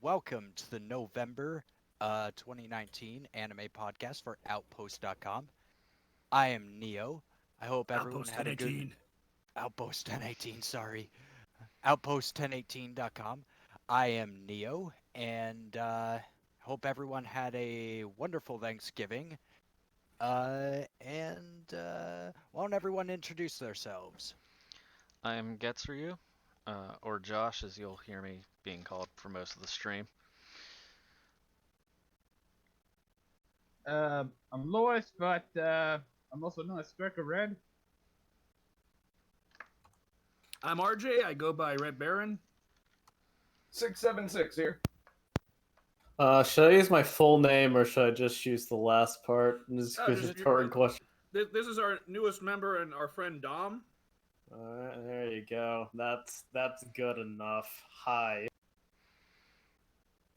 welcome to the November 2019 anime podcast for Outpost.com. I am Neo. I hope everyone Outpost had a good 1018. Outpost 1018, sorry. Outpost1018.com. I am Neo, and hope everyone had a wonderful Thanksgiving. Why don't everyone introduce themselves? I'm Getsuryu, or Josh, as you'll hear me being called for most of the stream. I'm Lois, but I'm also known as Striker Red. I'm RJ. I go by Red Baron. 676 here. Should I use my full name or should I just use the last part? This Oh, is just a important question. This is our newest member and our friend Dom. Alright, there you go. That's good enough. Hi.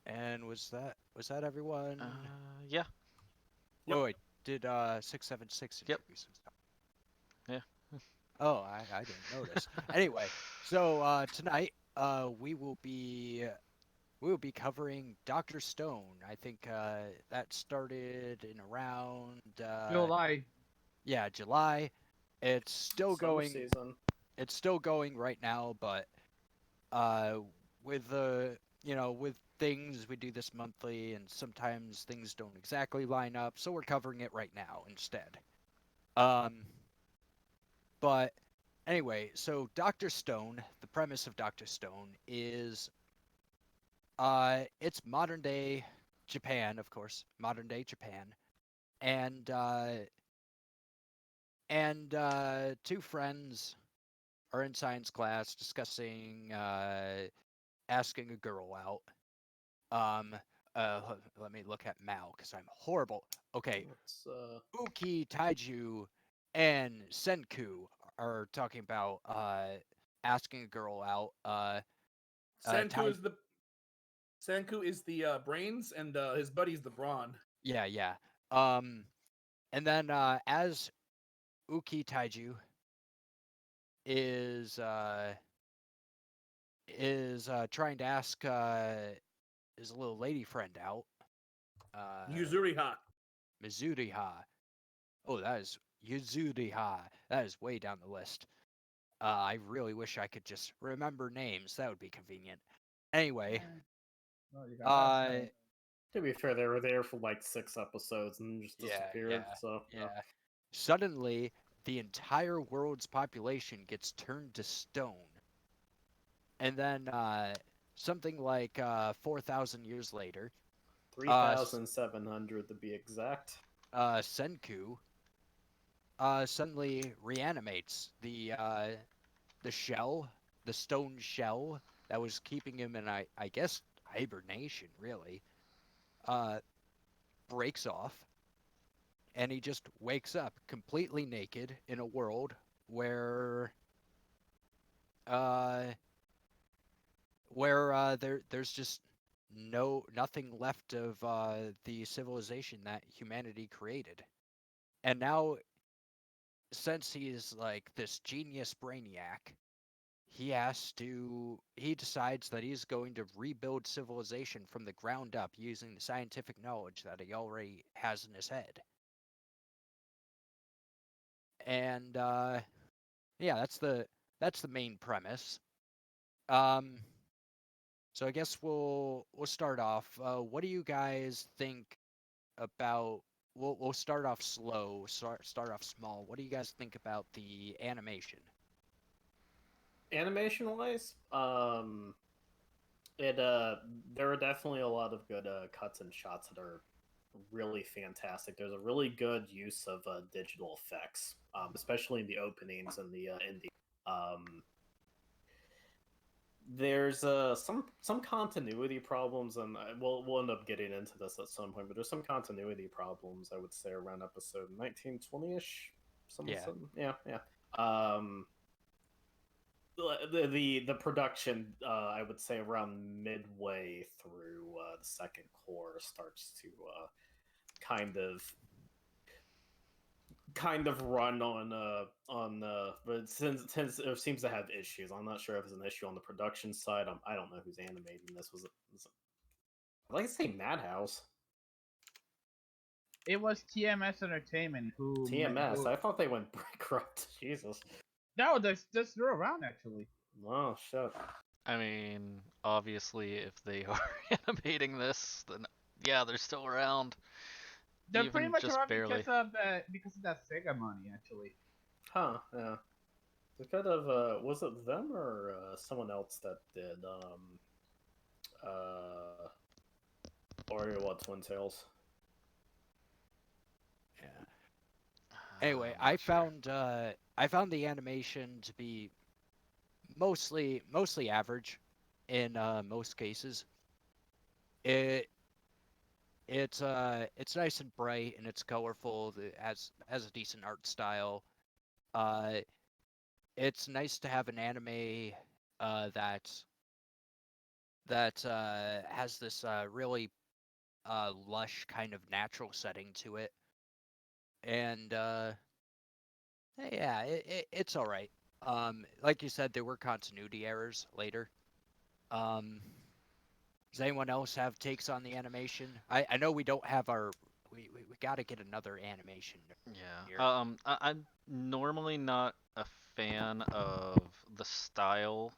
And was that everyone? Yeah. Oh, wait, did 676 Yep. introduce himself? Yeah. Oh, I didn't notice. Anyway, so tonight we will be covering Doctor Stone. I think that started in around July. yeah, July. It's still Summer going. season. It's still going right now, but uh with with things we do this monthly, and sometimes things don't exactly line up, so we're covering it right now instead. Um, but anyway, so Doctor Stone, the premise of Doctor Stone is it's modern day Japan, of course, modern day Japan, and two friends are in science class discussing asking a girl out. Um, let me look at Mao because I'm horrible. Okay, Let's, Uki, Taiju, and Senku are talking about asking a girl out. Senku Tai- is the Senku is the brains, and his buddy's the brawn. yeah, yeah. Um, and then as Uki Taiju is uh, trying to ask his little lady friend out, Yuzuriha. Mizuriha. Oh, that is Yuzuriha. That is way down the list. I really wish I could just remember names. That would be convenient. Anyway, Oh, you got uh, to be fair, they were there for like 6 episodes and just yeah, disappeared. yeah, So yeah. Suddenly, the entire world's population gets turned to stone, and then something like 4,000 years later, 3,700 to be exact. Senku suddenly reanimates the shell, the stone shell that was keeping him in, I guess, hibernation, really, uh, breaks off, and he just wakes up completely naked in a world where uh, there's just nothing left of the civilization that humanity created. And now, since he's like this genius brainiac, he decides that he's going to rebuild civilization from the ground up using the scientific knowledge that he already has in his head. And yeah, that's the main premise. Um, so I guess we'll start off. What do you guys think about? We'll start off slow. Start off small. What do you guys think about the animation? Animation wise, it there are definitely a lot of good cuts and shots that are really fantastic. There's a really good use of digital effects, especially in the openings and the ending. Um, there's some continuity problems, and we'll end up getting into this at some point. But there's some continuity problems, I would say, around episode 1920ish. Yeah. Yeah. Um, the production, I would say, around midway through the second core starts to kind of run but since it seems to have issues. I'm not sure if it's an issue on the production side. I don't know who's animating this. Was it I'd like to say Madhouse. It was TMS Entertainment who TMS. Who, I thought they went bankrupt. Jesus. no, they're still around actually. Oh shit. I mean, obviously, if they are animating this, then yeah, they're still around. They're pretty Even much just around barely. because of that Sega money actually. Huh? Yeah. It could have. Was it them or someone else that did? Or what? Twin Tails. Yeah. Anyway, I'm not sure. I found the animation to be mostly average in most cases. It it's nice and bright and it's colorful. It has a decent art style. Uh, it's nice to have an anime that has this really lush kind of natural setting to it, and yeah, it's all right. Like you said, there were continuity errors later. Um, does anyone else have takes on the animation? I know we don't have our we got to get another animation Yeah. here. I'm normally not a fan of the style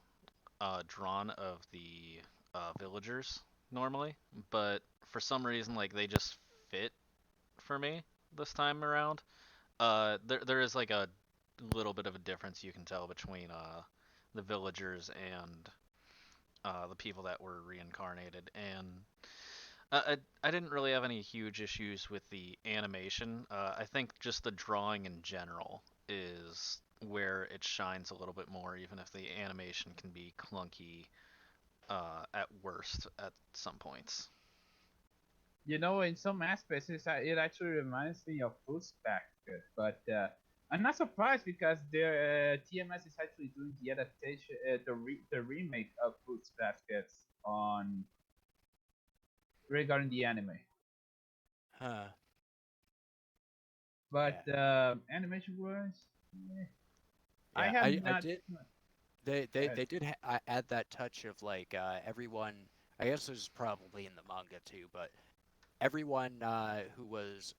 drawn of the villagers normally, but for some reason, like they just fit for me this time around. There is like a little bit of a difference you can tell between the villagers and the people that were reincarnated, and I didn't really have any huge issues with the animation. I think just the drawing in general is where it shines a little bit more, even if the animation can be clunky at worst at some points. You know, in some aspects, it actually reminds me of Fruits Basket, but I'm not surprised because their TMS is actually doing the adaptation, the remake of Fruits Baskets on regarding the anime. Huh. But animation wise, I Yeah, have I not. did. They did add that touch of like everyone. I guess this is probably in the manga too, but everyone who was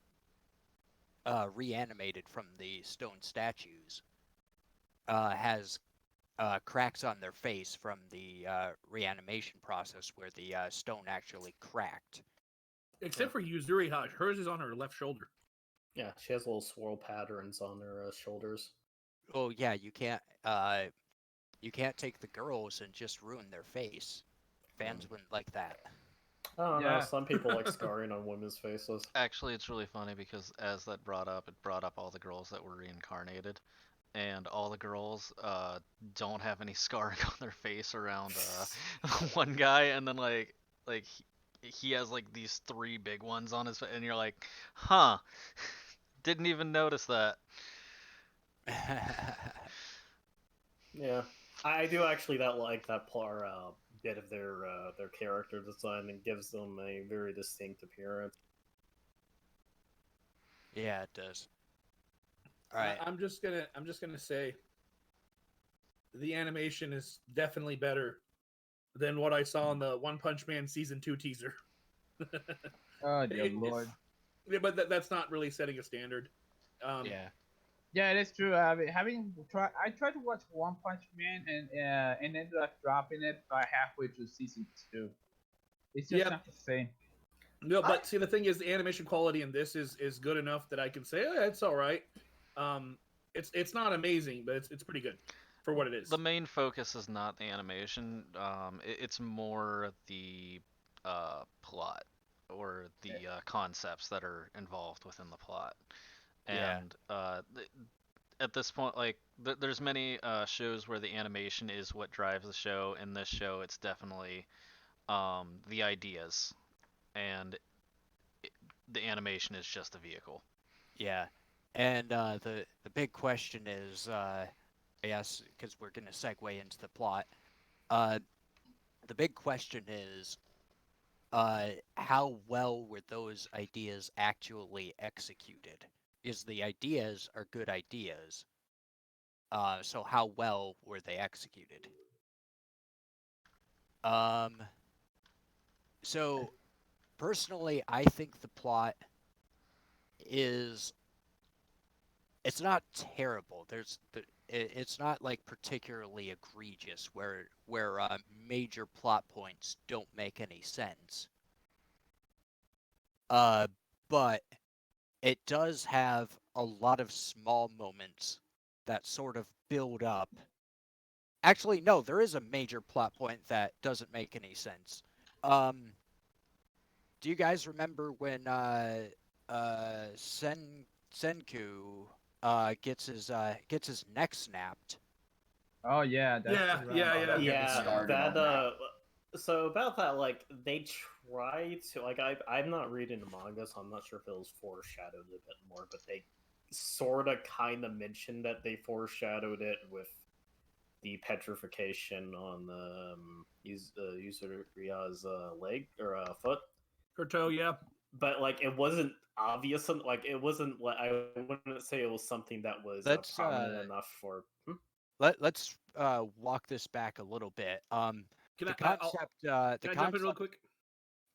reanimated from the stone statues has cracks on their face from the reanimation process where the stone actually cracked. Except for Yuzuri Haj, hers is on her left shoulder. Yeah, she has little swirl patterns on her shoulders. Oh yeah, you can't take the girls and just ruin their face. Fans wouldn't like that. I don't know. Yeah, Some people like scarring on women's faces. Actually, it's really funny because as that brought up, it brought up all the girls that were reincarnated, and all the girls don't have any scarring on their face around one guy, and then like he has like these three big ones on his face, and you're like, huh, didn't even notice that. Yeah, I do actually like that part bit of their character design and gives them a very distinct appearance. Yeah, it does. All right. I'm just gonna say the animation is definitely better than what I saw in the One Punch Man season 2 teaser. oh dear It's- lord. yeah, but that's not really setting a standard. Yeah. Yeah, it is true. I tried to watch One Punch Man and ended up dropping it by halfway through season 2. It's just Yep. not the same. No, but see, the thing is, the animation quality in this is good enough that I can say, oh, it's all right. It's not amazing, but it's pretty good for what it is. The main focus is not the animation. It's more the plot or the concepts that are involved within the plot. Yeah. And at this point, like there's many shows where the animation is what drives the show. In this show, it's definitely the ideas, and the animation is just a vehicle. Yeah. And the big question is, yes, because we're gonna segue into the plot. Uh, the big question is, how well were those ideas actually executed? Is the ideas are good ideas. So how well were they executed? Um, so personally, I think the plot is it's not terrible. It's not like particularly egregious where major plot points don't make any sense. Uh, but it does have a lot of small moments that sort of build up. Actually, no, there is a major plot point that doesn't make any sense. Um, do you guys remember when Senku gets his neck snapped? Oh yeah, that's Yeah, right. yeah, Oh, yeah. don't get me Yeah, started that on that. so about that, like they try to like I'm not reading the manga, so I'm not sure if it was foreshadowed a bit more, but they sort of kind of mentioned that they foreshadowed it with the petrification on Yuzuriya's leg or foot, Her toe, yeah. but like it wasn't obvious, like it wasn't like I wouldn't say it was something that was Let's prominent enough for. let's walk this back a little bit. Can The I'll, concept the can I jump in real concept quick?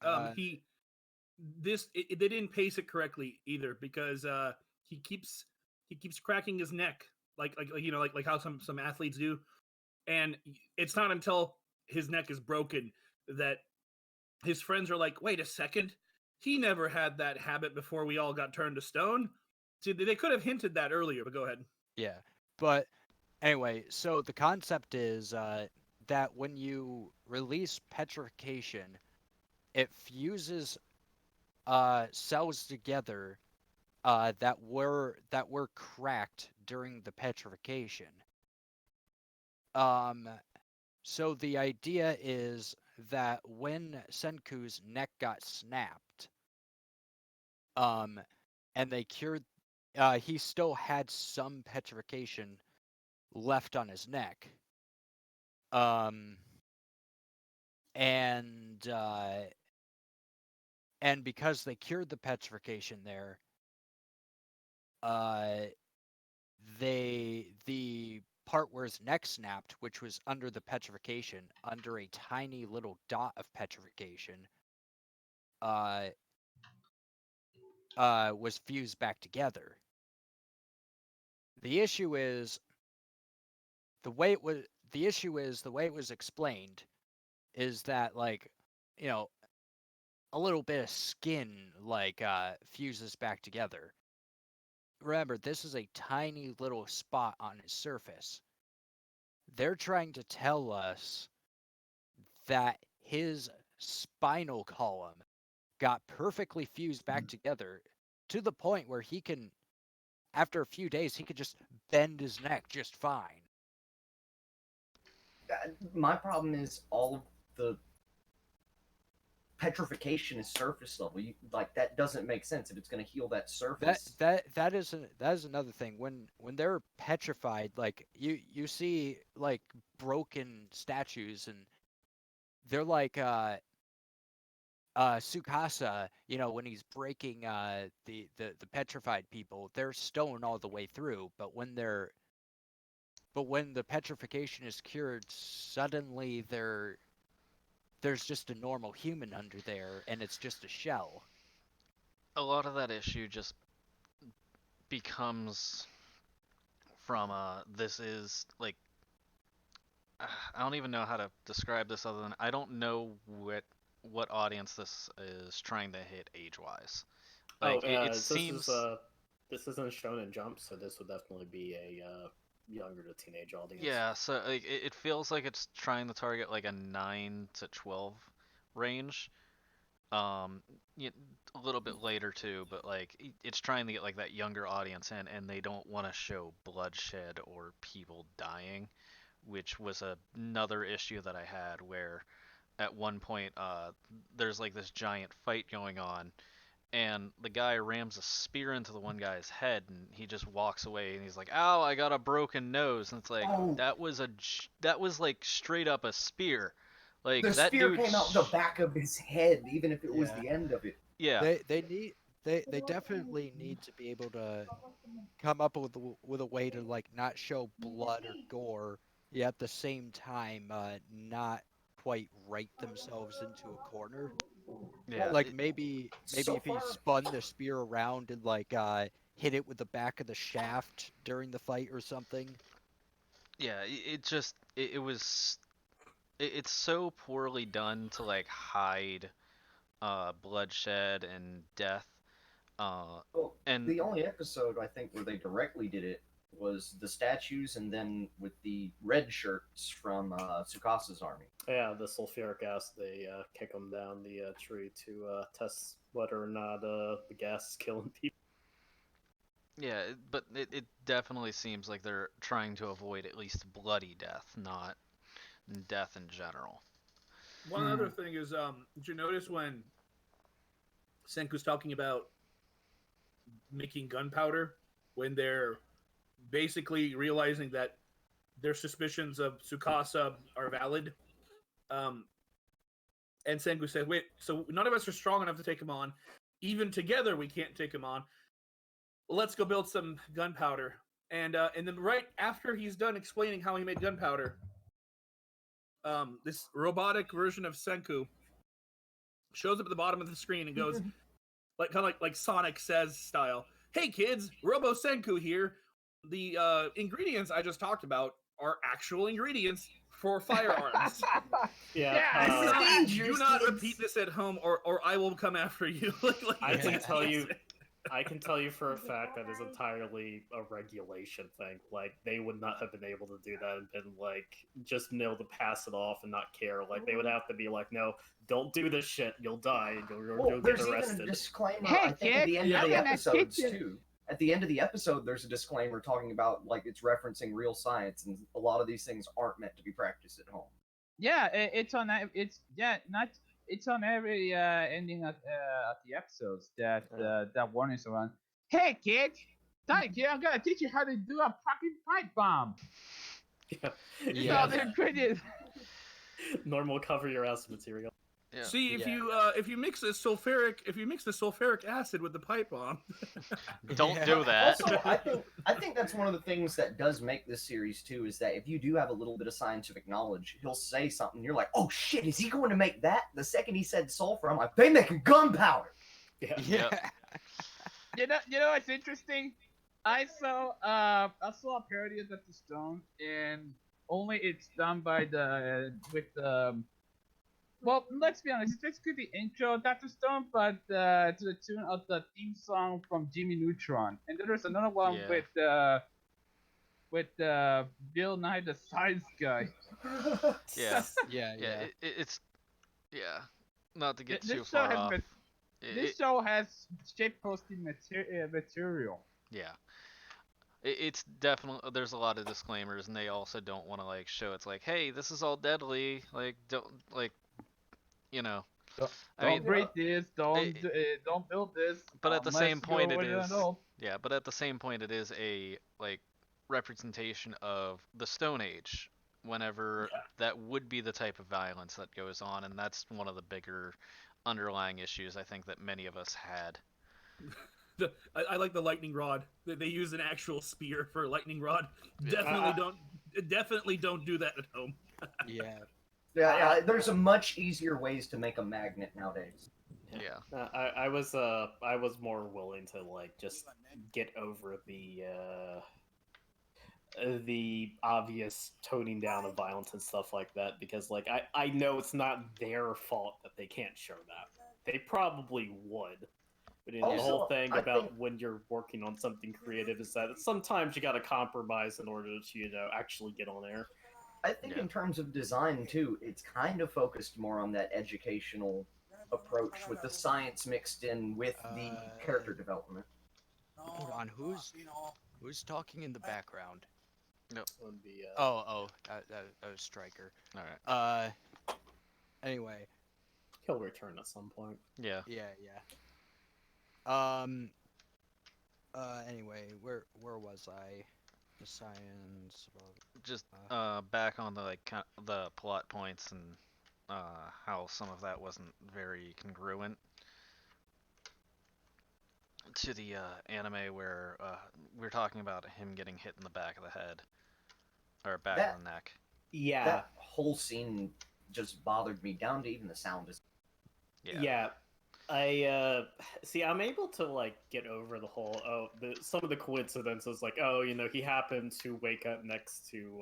uh He they didn't pace it correctly either because he keeps cracking his neck like you know like how some athletes do, and it's not until his neck is broken that his friends are like, wait a second, he never had that habit before we all got turned to stone. See, they could have hinted that earlier, but go ahead. yeah. But anyway, so the concept is that when you release petrification, it fuses cells together that were cracked during the petrification. Um, so the idea is that when Senku's neck got snapped, um, and they cured, he still had some petrification left on his neck. Um, and and because they cured the petrification there, uh, the part where his neck snapped, which was under the petrification, under a tiny little dot of petrification, uh, was fused back together. The issue is the way it was. The issue is the way it was explained is that like, you know, a little bit of skin like fuses back together. Remember, this is a tiny little spot on his surface. They're trying to tell us that his spinal column got perfectly fused back together to the point where he can, after a few days, he could just bend his neck just fine. My problem is all of the petrification is surface level. Like that doesn't make sense if it's going to heal that That surface. that is another thing. When they're petrified, like you see like broken statues, and they're like Sukasa, you know, when he's breaking the petrified people, they're stone all the way through, but when the petrification is cured, suddenly there's just a normal human under there, and it's just a shell. A lot of that issue just becomes from this is like I don't even know how to describe this other than I don't know what audience this is trying to hit age wise. Oh, Like it this is seems this isn't Shonen Jump, so this would definitely be a younger to teenage audience. yeah, so like it feels like it's trying to target like a 9 to 12 range. Um, y- a little bit later too, but like it's trying to get like that younger audience in, and they don't want to show bloodshed or people dying, which was another issue that I had where at one point there's like this giant fight going on, and the guy rams a spear into the one guy's head, and he just walks away, and he's like, "Ow, I got a broken nose," and it's like Oh, that was like straight up a spear, like the that spear dude. came out the back of his head, even if it was Yeah. the end of it. Yeah, They definitely need to be able to come up with a way to like not show blood or gore, yet at the same time not quite write themselves into a corner. Yeah, Like maybe so if he far- spun the spear around and like hit it with the back of the shaft during the fight or something. yeah. It just it was it's so poorly done to like hide bloodshed and death. Well, And the only episode I think where they directly did it was the statues, and then with the red shirts from Tsukasa's army. Yeah, the sulfuric acid, they kick them down the tree to test whether or not the gas is killing people. yeah, but it definitely seems like they're trying to avoid at least bloody death, not death in general. One other thing is, did you notice when Senku's talking about making gunpowder, when they're basically realizing that their suspicions of Tsukasa are valid? And Senku said, "Wait, so none of us are strong enough to take him on. Even together, we can't take him on. Let's go build some gunpowder." And then right after he's done explaining how he made gunpowder, this robotic version of Senku shows up at the bottom of the screen and goes, like kind of like Sonic Says style, "Hey kids, Robo Senku here. The ingredients I just talked about are actual ingredients for firearms. Yeah, Do not repeat this at home, or I will come after you." I can Yeah. tell you, I can tell you for a fact that is entirely a regulation thing. Like they would not have been able to do that and been like just been able to pass it off and not care. Like they would have to be like, "No, don't do this shit. You'll die. Well, You'll get there's even a arrested." disclaimer. Hey, I think at the end kid, of I'm the gonna episodes kick you. too. At the end of the episode, there's a disclaimer talking about like it's referencing real science, and a lot of these things aren't meant to be practiced at home. Yeah, it's on. Not. It's on every ending at the episodes that that warnings around. Hey kids, kid, I'm gonna teach you how to do a fucking pipe bomb. Yeah. It's Yeah. all the ingredients. Normal cover your ass material. Yeah. See, if you mix the sulfuric acid with the pipe bomb, Don't Yeah. do that. Also, I think that's one of the things that does make this series too is that if you do have a little bit of scientific knowledge, he'll say something, you're like, "Oh shit, is he going to make that?" The second he said sulfur, I'm like, "They making gunpowder." Yeah. Yeah. You know what's interesting? I saw a parody of Dr. Stone, and only it's done by the with the. Well, let's be honest. It's basically the intro of Dr. Stone, but to the tune of the theme song from Jimmy Neutron. And then there's another one Yeah. with Bill Nye the Science Guy. Yeah. Yeah. Yeah. It's yeah. Not to get This too show far has off. This show has shape posting material. Yeah. It's definitely there's a lot of disclaimers, and they also don't want to like show it's like, hey, this is all deadly. Like don't like, you know. I mean, Don't break this. it- Don't build this. but at the unless same point, you're it an is adult. yeah. But at the same point, it is a like representation of the Stone Age. Whenever that would be the type of violence that goes on, and that's one of the bigger underlying issues I think that many of us had. I like the lightning rod. They use an actual spear for a lightning rod. Yeah. Definitely don't do that at home. Yeah. Yeah, there's a much easier ways to make a magnet nowadays. Yeah. I was more willing to like just get over the obvious toning down of violence and stuff like that because like I know it's not their fault that they can't show that. They probably would. But the Also, whole thing I about think- when you're working on something creative is that sometimes you got to compromise in order to actually get on air. I think in terms of design too, it's kind of focused more on that educational approach with the science mixed in with the character development. Hold on. Who's talking in the background? Would be, That was Striker. All right. Anyway. he'll return at some point. Yeah. Yeah. Anyway, where was I? The science. Just back on the like the plot points and how some of that wasn't very congruent to the anime where we're talking about him getting hit in the back of the head or back of the neck. Yeah. That whole scene just bothered me down to even the sound. Yeah. Yeah. See. I'm able to like get over the whole some of the coincidences. Like, oh, he happened to wake up next to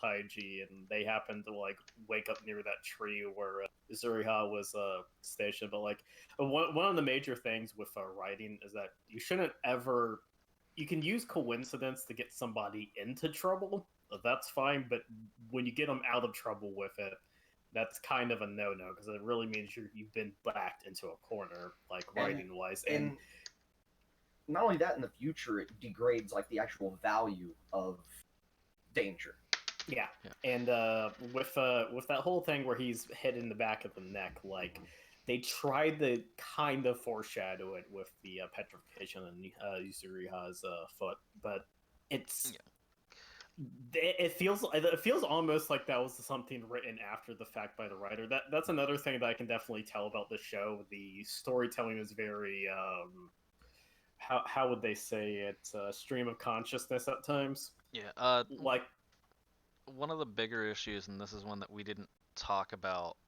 Taiji, and they happened to like wake up near that tree where Zuriha was stationed. But like, one of the major things with writing is that you shouldn't ever. You can use coincidence to get somebody into trouble. That's fine, but when you get them out of trouble with it, that's kind of a no-no because it really means you've been backed into a corner, like writing wise. And not only that, in the future, it degrades like the actual value of danger. Yeah, and with that whole thing where he's hit in the back of the neck, like they tried to kind of foreshadow it with the petrification on Yuzuriha's foot, but it's. It feels almost like that was something written after the fact by the writer. That's another thing that I can definitely tell about the show. The storytelling is very how would they say it, stream of consciousness at times. Yeah. Like one of the bigger issues, and this is one that we didn't talk about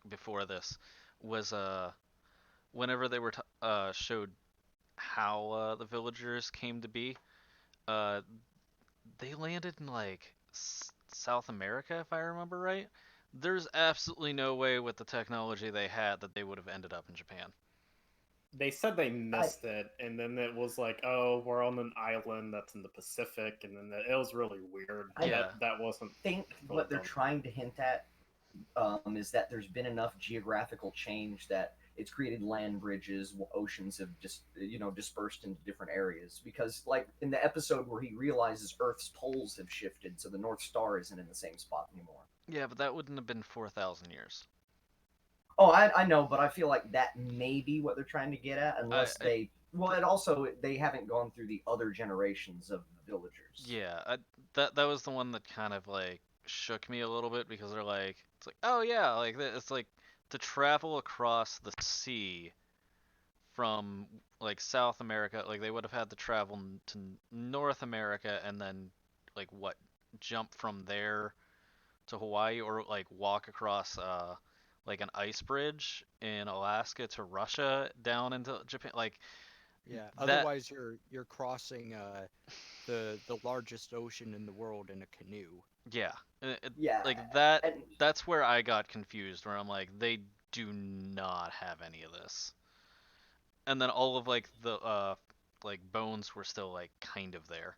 before this, was whenever they were showed how the villagers came to be, uh, they landed in like South America, if I remember right. There's absolutely no way with the technology they had that they would have ended up in Japan. they said they missed it, and then it was like, oh, we're on an island that's in the Pacific, and then it was really weird. That wasn't. I think what they're trying to hint at is that there's been enough geographical change that it's created land bridges, oceans have just dispersed into different areas. Because like in the episode where he realizes Earth's poles have shifted, so the North Star isn't in the same spot anymore. Yeah, but that wouldn't have been 4,000 years. Oh, I know, but I feel like that may be what they're trying to get at, unless they. Well, and also they haven't gone through the other generations of the villagers. Yeah, that was the one that kind of like shook me a little bit because they're like, it's like, oh yeah, like it's like to travel across the sea from like South America, like they would have had to travel to North America and then like what, jump from there to Hawaii or like walk across like an ice bridge in Alaska to Russia down into Japan, like Yeah. that. Otherwise, you're crossing the largest ocean in the world in a canoe. Yeah, Yeah, like that. and That's where I got confused. Where I'm like, they do not have any of this. And then all of like the like bones were still like kind of there.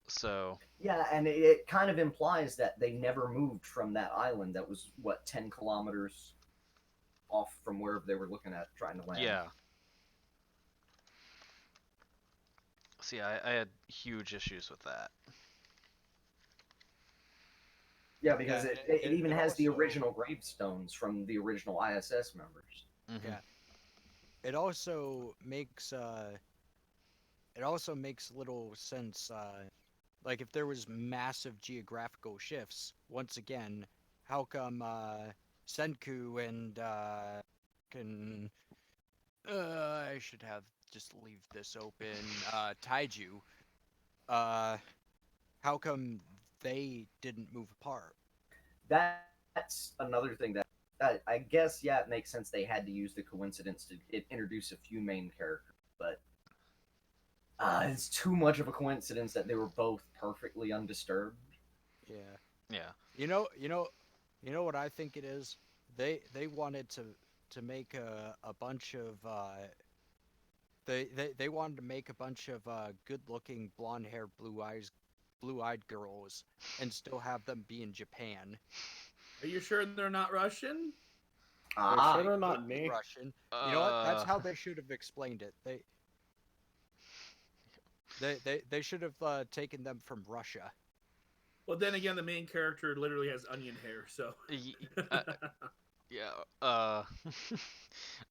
So yeah, and it kind of implies that they never moved from that island that was what 10 kilometers off from wherever they were looking at trying to land. yeah. See, I had huge issues with that. Yeah, because Yeah, it even has the also- original gravestones from the original ISS members. Mm-hmm. Yeah. It also makes little sense. Like if there was massive geographical shifts, once again, how come Senku and can I should have just leave this open. Taiju. How come they didn't move apart? That's another thing that I guess, yeah, it makes sense they had to use the coincidence to introduce a few main characters, but it's too much of a coincidence that they were both perfectly undisturbed. Yeah. Yeah. You know what I think it is. They wanted to make a bunch of they wanted to make a bunch of good-looking blonde-haired, blue-eyed girls, and still have them be in Japan. Are you sure they're not Russian? Ah, sure they're Could not be me. Russian. You know what? That's how they should have explained it. They should have taken them from Russia. Well, then again, the main character literally has onion hair, so. Yeah.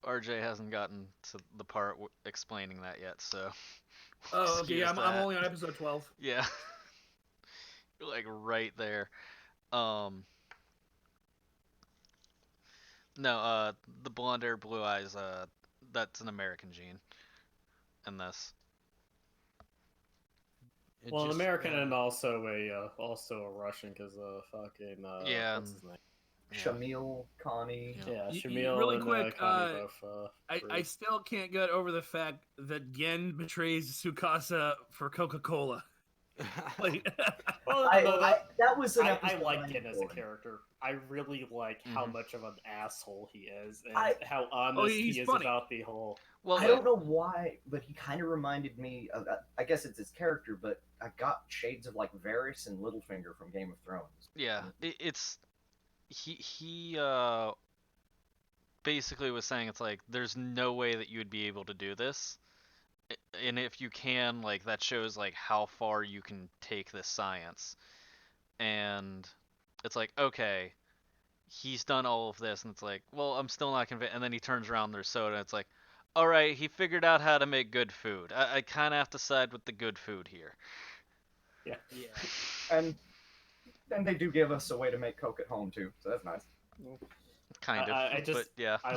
RJ hasn't gotten to the part explaining that yet, so. Oh, okay. excuse I'm that. only on episode 12. Yeah. You're like right there. Um. No, the blonde hair, blue eyes, that's an American gene in this. It Well, an just, American and also a Russian because fucking Yeah, what's his name? Shamil, Connie. Yeah, Y- Shamil really and quick, Connie both. I great. still can't get over the fact that Gen betrays Tsukasa for Coca-Cola. Like, Well, I, no, I that was an I episode like I Gin as a enjoyed. character. I really like how Mhm. much of an asshole he is, and I- how honest he's he is funny. about the whole. Well, I don't know why, but he kind of reminded me of. I guess it's his character, but I got shades of like Varys and Littlefinger from Game of Thrones. yeah, it's he basically was saying it's like there's no way that you would be able to do this, and if you can, like that shows like how far you can take this science, and it's like okay, he's done all of this, and it's like, well, I'm still not convinced. And then he turns around, there's soda, and it's like, all right, he figured out how to make good food. I kind of have to side with the good food here. Yeah. And then they do give us a way to make Coke at home too, so that's nice. Kind of, I just but yeah. I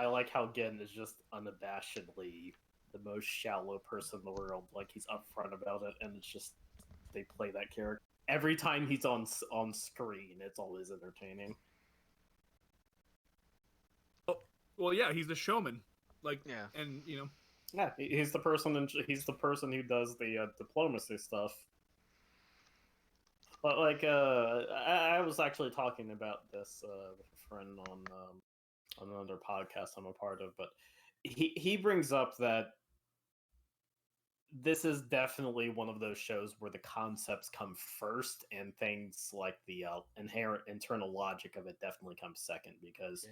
like how Gin is just unabashedly the most shallow person in the world. Like he's upfront about it, and it's just they play that character every time he's on screen. It's always entertaining. well, yeah, he's the showman. Like, Yeah. and Yeah, he's the person who does the diplomacy stuff. But like, I was actually talking about this with a friend on another podcast I'm a part of, but he brings up that this is definitely one of those shows where the concepts come first, and things like the inherent internal logic of it definitely comes second, because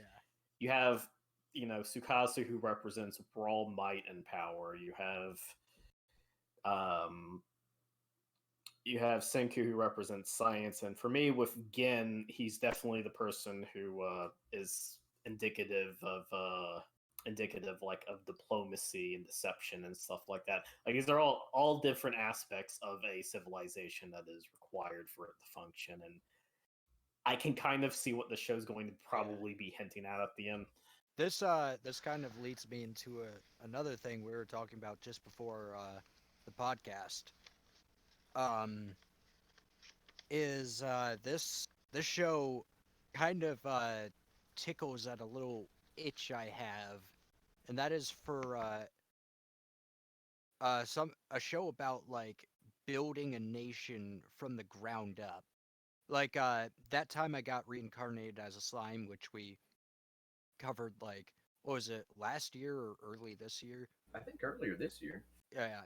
you have Sukasu, who represents raw might and power. You have Senku, who represents science, and for me, with Gin, he's definitely the person who is indicative like of diplomacy and deception and stuff like that. Like these are all different aspects of a civilization that is required for it to function, and I can kind of see what the show's going to probably be hinting at the end. This kind of leads me into another thing we were talking about just before the podcast. Is this show kind of tickles at a little itch I have, and that is for a show about like building a nation from the ground up. Like that time I got reincarnated as a slime, which we covered like what was it, last year or early this year? I think earlier this year. Yeah.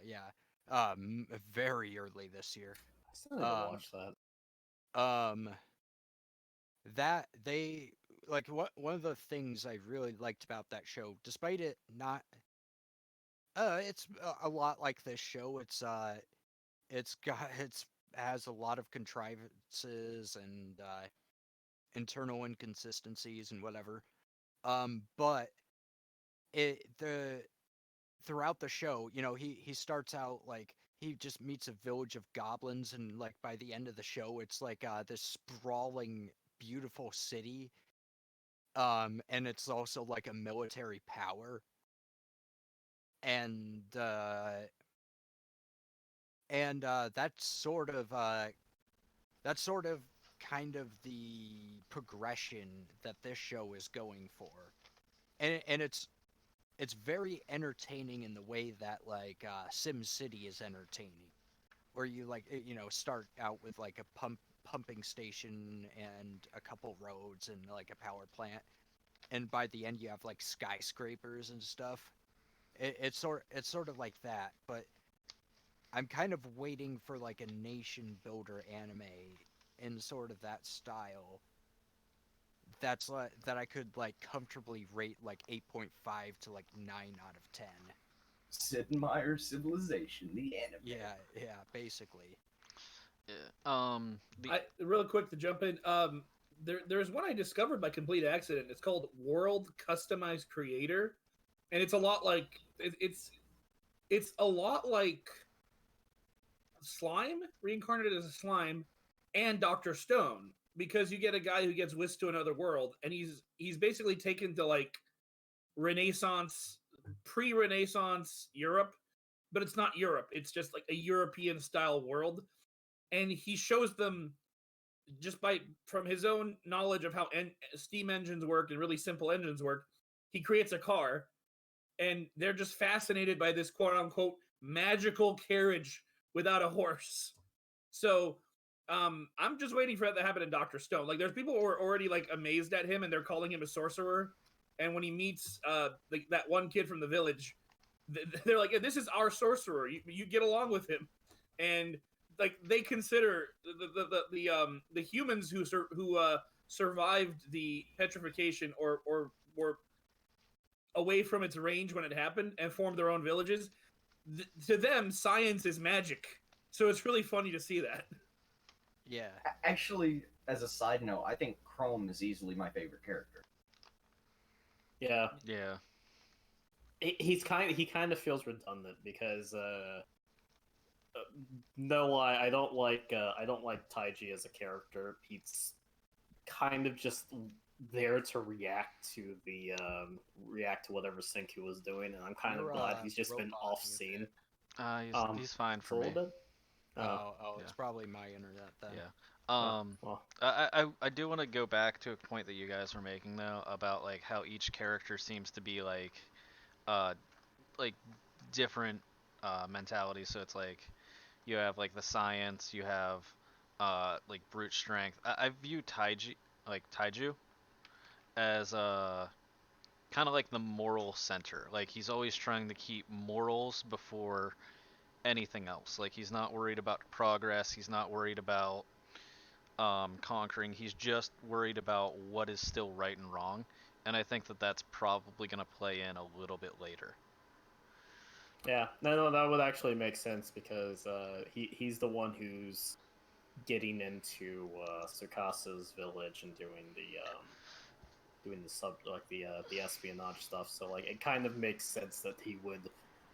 Very early this year. I still need to watch that. That they like one of the things I really liked about that show, despite it not it's a lot like this show. It's has a lot of contrivances and internal inconsistencies and whatever. But the throughout the show, he starts out like he just meets a village of goblins, and like by the end of the show, it's like this sprawling, beautiful city. And it's also like a military power, and that's sort of kind of the progression that this show is going for, and it's very entertaining in the way that like Sim City is entertaining, where you like start out with like a pumping station and a couple roads and like a power plant, and by the end you have like skyscrapers and stuff. It's sort of like that, but I'm kind of waiting for like a nation builder anime in sort of that style. That's like that I could like comfortably rate like 8.5 to like 9 out of 10. Sid Meier's Civilization, the anime. Yeah, basically. real quick to jump in. There's one I discovered by complete accident. It's called World Customized Creator, and it's a lot like it's a lot like Slime, reincarnated as a slime, and Dr. Stone, because you get a guy who gets whisked to another world, and he's basically taken to like Renaissance, pre-Renaissance Europe, but it's not Europe. It's just like a European style world, and he shows them just from his own knowledge of how steam engines work and really simple engines work, he creates a car, and they're just fascinated by this quote unquote magical carriage without a horse. So I'm just waiting for that to happen in Doctor Stone. Like, there's people who are already like amazed at him, and they're calling him a sorcerer. And when he meets like that one kid from the village, they're like, "This is our sorcerer. You get along with him," and like they consider the humans who survived the petrification or were away from its range when it happened and formed their own villages. To them, science is magic. So it's really funny to see that. Yeah. Actually, as a side note, I think Chrome is easily my favorite character. Yeah, Yeah. he kind of feels redundant because no lie, I don't like Taiji as a character. He's kind of just there to react to whatever Senku was doing, and I'm kind of glad he's just been off scene. He's fine for a me. little bit. It's probably my internet then. Yeah. Well, I do want to go back to a point that you guys were making though about like how each character seems to be like different mentalities. So it's like you have like the science, you have like brute strength. I view Taiju as kind of like the moral center. Like he's always trying to keep morals before anything else. Like he's not worried about progress. He's not worried about conquering. He's just worried about what is still right and wrong. And I think that that's probably going to play in a little bit later. yeah, no, that would actually make sense because he's the one who's getting into Sukasa's village and doing the espionage stuff. So like it kind of makes sense that he would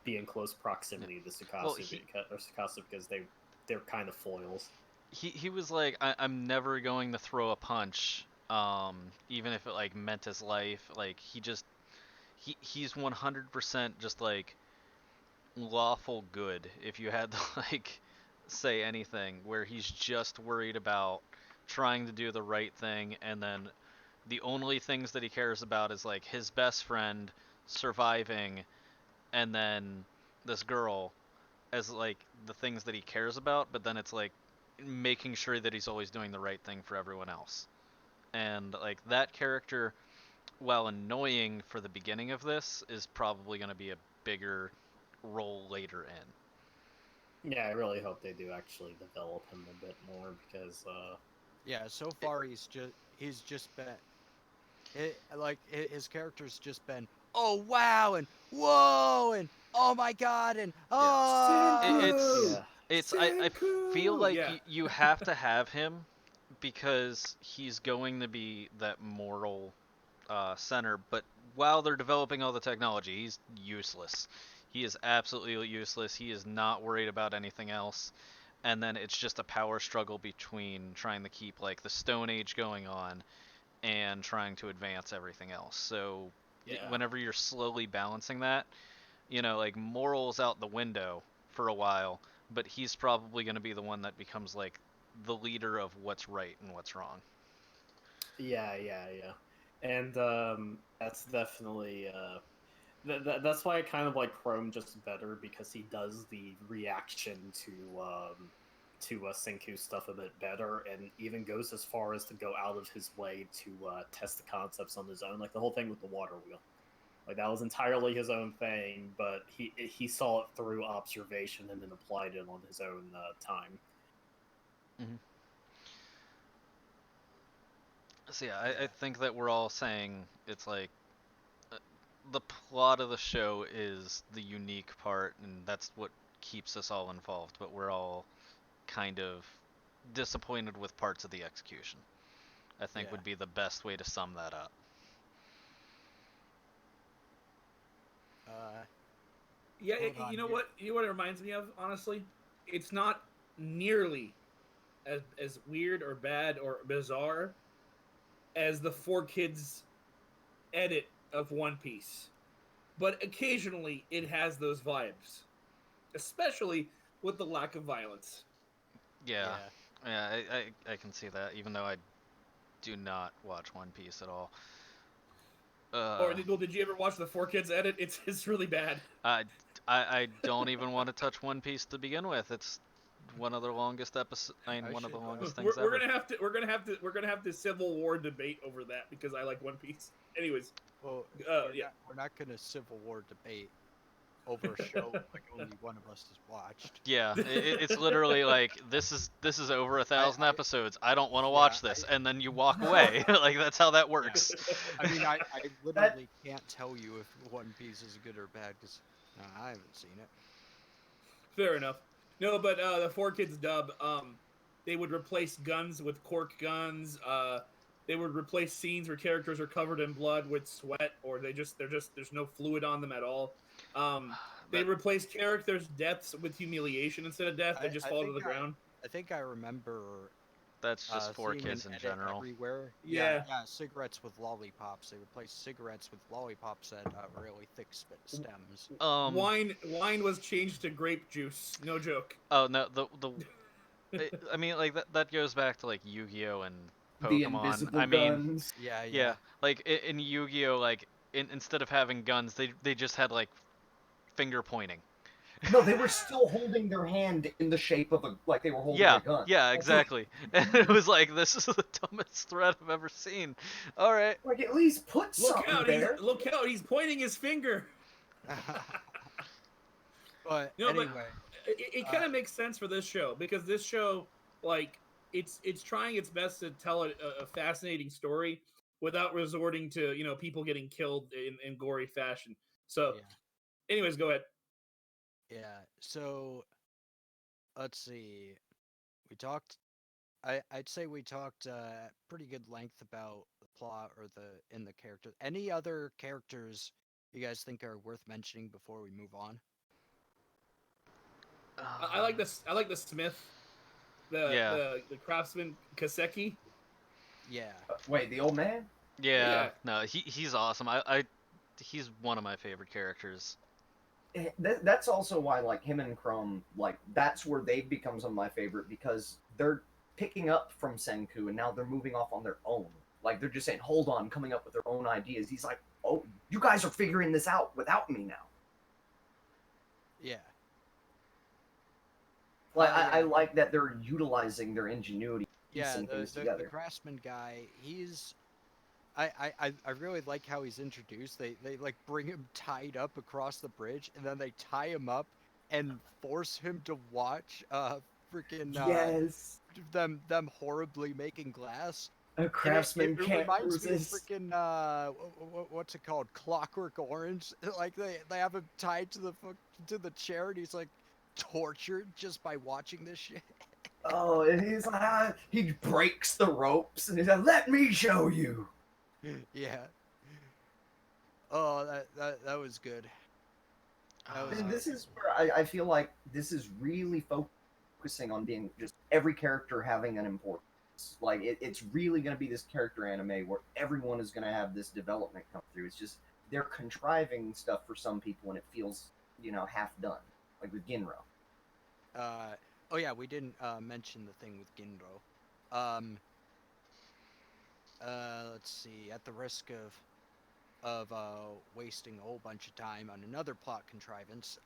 be in close proximity to Tsukasa Well, Tsukasa because they're kind of foils. He was like, I'm never going to throw a punch, even if it like meant his life. Like he's 100% just like lawful good. If you had to like say anything, where he's just worried about trying to do the right thing, and then the only things that he cares about is like his best friend surviving, and then this girl as like the things that he cares about, but then it's like making sure that he's always doing the right thing for everyone else. And like that character, while annoying for the beginning of this, is probably going to be a bigger role later in. Yeah, I really hope they do actually develop him a bit more because Yeah, so far he's just been his character's just been oh wow and whoa and oh my god and oh I feel like Yeah. you have to have him because he's going to be that moral center, but while they're developing all the technology, he's useless. He is absolutely useless. He is not worried about anything else. And then it's just a power struggle between trying to keep like the Stone Age going on and trying to advance everything else. So Yeah. whenever you're slowly balancing that, like morals out the window for a while, but he's probably going to be the one that becomes like the leader of what's right and what's wrong. yeah, and that's definitely that's why I kind of like Chrome just better because he does the reaction to Senku stuff a bit better, and even goes as far as to go out of his way to test the concepts on his own, like the whole thing with the water wheel. Like that was entirely his own thing, but he saw it through observation and then applied it on his own time. Mm-hmm. So yeah, I think that we're all saying it's like the plot of the show is the unique part, and that's what keeps us all involved. But we're all kind of disappointed with parts of the execution. I think would be the best way to sum that up. Yeah, you know what? You know what it reminds me of, honestly? It's not nearly as weird or bad or bizarre as the 4Kids edit of One Piece. But occasionally it has those vibes. Especially with the lack of violence. Yeah. Yeah, I can see that, even though I do not watch One Piece at all. Or did you ever watch the Four Kids edit? It's really bad. I don't even want to touch One Piece to begin with. It's one of the longest episodes. I mean, I one of the should, longest We're, things we're ever. gonna have to Civil War debate over that because I like One Piece. Anyways, well, yeah. we're not gonna Civil War debate over a show like only one of us has watched. Yeah, it's literally like this is over 1,000 I episodes. I don't want to yeah, watch this, and then you walk away. Like that's how that works. I mean, I literally can't tell you if One Piece is good or bad because I haven't seen it. Fair enough. No, but the Four Kids dub, they would replace guns with cork guns. They would replace scenes where characters are covered in blood with sweat, or there's no fluid on them at all. They That replace characters' deaths with humiliation instead of death. They just fall to the ground. I think I remember that's just for seeing an kids in edit general. everywhere. Yeah. Cigarettes with lollipops. They replace cigarettes with lollipops that really thick stems. Wine was changed to grape juice. No joke. Oh no, I mean, like that goes back to like Yu-Gi-Oh and The Pokemon. invisible I mean, guns. yeah, like in Yu-Gi-Oh, like instead of having guns, they just had like finger pointing. No, they were still holding their hand in the shape of like they were holding Yeah, a gun. yeah, exactly. And it was like, this is the dumbest threat I've ever seen. All right. Like at least put Look something out! there. Look out! He's pointing his finger. But No, but anyway, it kind of makes sense for this show because this show, like, it's trying its best to tell a fascinating story without resorting to people getting killed in gory fashion. So, anyways, go ahead. yeah. So let's see. We talked. I'd say we talked pretty good length about the plot or the characters. Any other characters you guys think are worth mentioning before we move on? I like this. I like the smith, Yeah. the craftsman Kaseki. Yeah. Wait, the old man? Yeah. No, he's awesome. He's one of my favorite characters. That's also why, like, him and Chrome, like, that's where they've become some of my favorite because they're picking up from Senku and now they're moving off on their own. Like, they're just saying, hold on, coming up with their own ideas. He's like, oh, you guys are figuring this out without me now. Yeah. Like, I like that they're utilizing their ingenuity, piecing things together. The craftsman guy, he's I really like how he's introduced. They like bring him tied up across the bridge and then they tie him up and force him to watch freaking Yes. them horribly making glass. A craftsman it can't reminds me of resist. freaking what's it called? Clockwork Orange. Like they have him tied to the chair and he's like tortured just by watching this shit. Oh, and he's like, he breaks the ropes and he's like, let me show you. Yeah. Oh, that was good. And this is where I feel like this is really focusing on being just every character having an importance. Like, it's really going to be this character anime where everyone is going to have this development come through. It's just they're contriving stuff for some people and it feels, half done. Like with Ginro. Oh yeah, we didn't mention the thing with Ginro. Let's see. At the risk of wasting a whole bunch of time on another plot contrivance,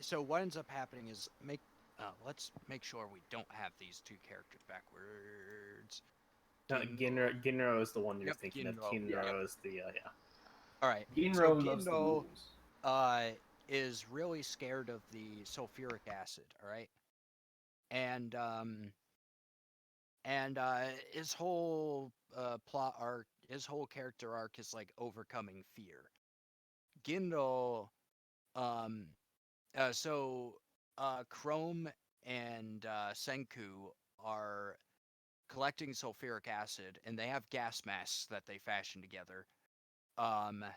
so what ends up happening is let's make sure we don't have these two characters backwards. Ginro is the one you're thinking of. Ginro. Ginro is the All right. Ginro so loves the Ginro rules. is really scared of the sulfuric acid. All right, and his whole plot arc, his whole character arc is like overcoming fear. Ginro, Chrome and Senku are collecting sulfuric acid, and they have gas masks that they fashion together, to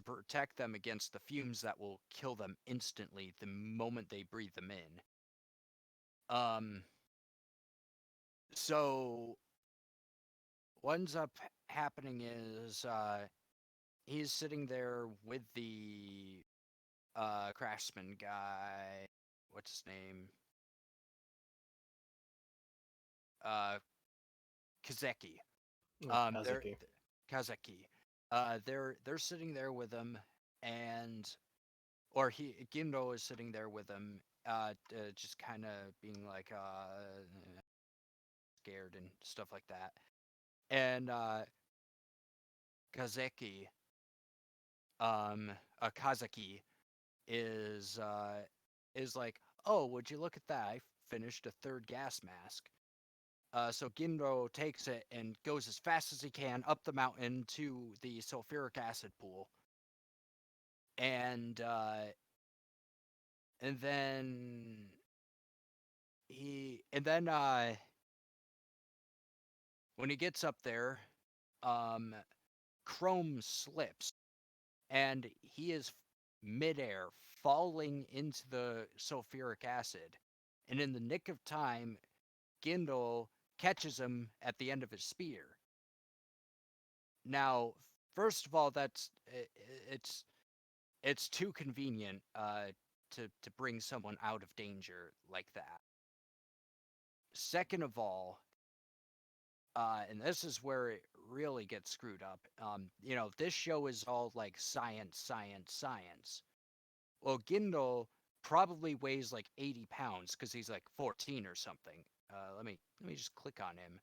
protect them against the fumes that will kill them instantly the moment they breathe them in. So what ends up happening is he's sitting there with the craftsman guy. What's his name? Kazeki. They're Kazuki. Kazeki. They're sitting there with him, and or Gindo is sitting there with him, just kind of being like scared and stuff like that. And Kazeki, Kazaki is like, oh, would you look at that? I finished a third gas mask. So Ginro takes it and goes as fast as he can up the mountain to the sulfuric acid pool, and and then and then when he gets up there, um, Chrome slips and he is midair falling into the sulfuric acid, and in the nick of time, Gindel catches him at the end of his spear. Now, first of all, it's it's too convenient to bring someone out of danger like that. Second of all, and this is where it really gets screwed up. This show is all like science, science, science. Well, Gindel probably weighs like 80 pounds because he's like 14 or something. Let me just click on him.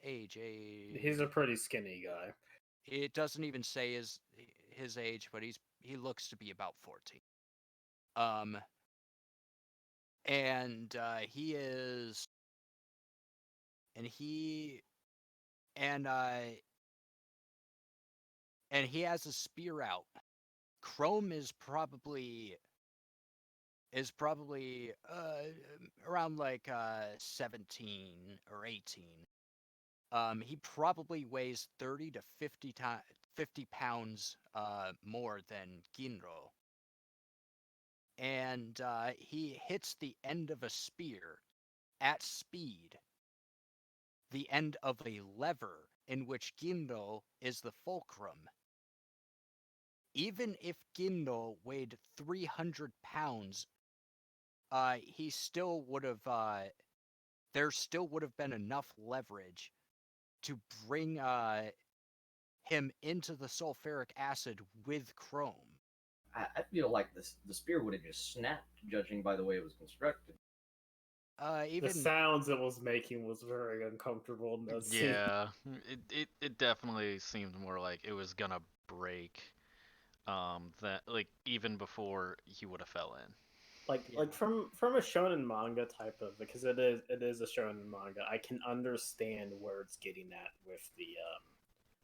Age. He's a pretty skinny guy. It doesn't even say his age, but he looks to be about 14. Um, and he is, and he, and he has a spear out. Chrome is probably around like 17 or 18. He probably weighs 30 to 50 pounds more than Ginro. And he hits the end of a spear at speed, the end of a lever in which Ginro is the fulcrum. Even if Ginro weighed 300 pounds, he still would have, there still would have been enough leverage to bring him into the sulfuric acid with Chrome. I feel like the spear would have just snapped, judging by the way it was constructed. The sounds it was making was very uncomfortable in that scene. Yeah, it definitely seemed more like it was gonna break. That like even before he would have fell in. Like from a shonen manga type of, because it is a shonen manga. I can understand where it's getting at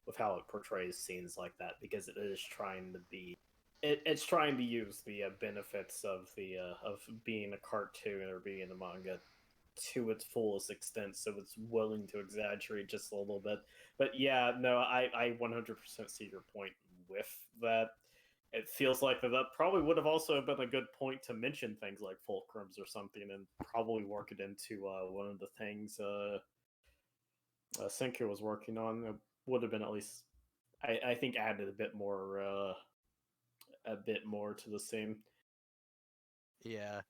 with how it portrays scenes like that, because it is trying to be it's trying to use the benefits of the of being a cartoon or being a manga to its fullest extent, so it's willing to exaggerate just a little bit. But yeah, no, I 100% see your point with that. It feels like that probably would have also been a good point to mention things like fulcrums or something, and probably work it into one of the things Sinker was working on. It would have been at least, I think, added a bit more to the scene. Yeah.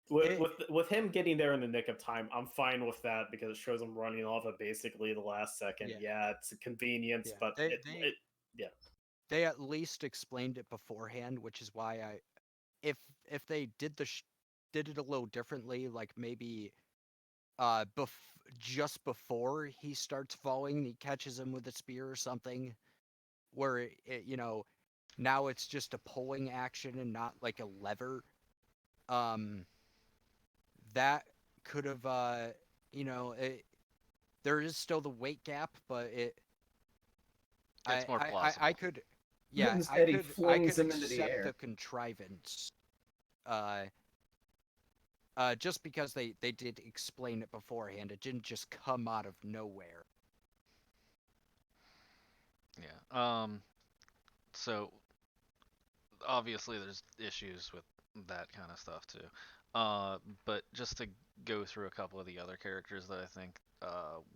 With him getting there in the nick of time, I'm fine with that because it shows him running off at basically the last second. Yeah, it's a convenience, Yeah. but yeah. They at least explained it beforehand, which is why if they did did it a little differently, like maybe just before he starts falling, he catches him with a spear or something, where now it's just a pulling action and not like a lever. That could have there is still the weight gap, but It's more plausible. I could yeah Instead, he I flings could him into the accept air. the contrivance. Just because they did explain it beforehand, it didn't just come out of nowhere. Yeah. So obviously there's issues with that kind of stuff too. But just to go through a couple of the other characters that I think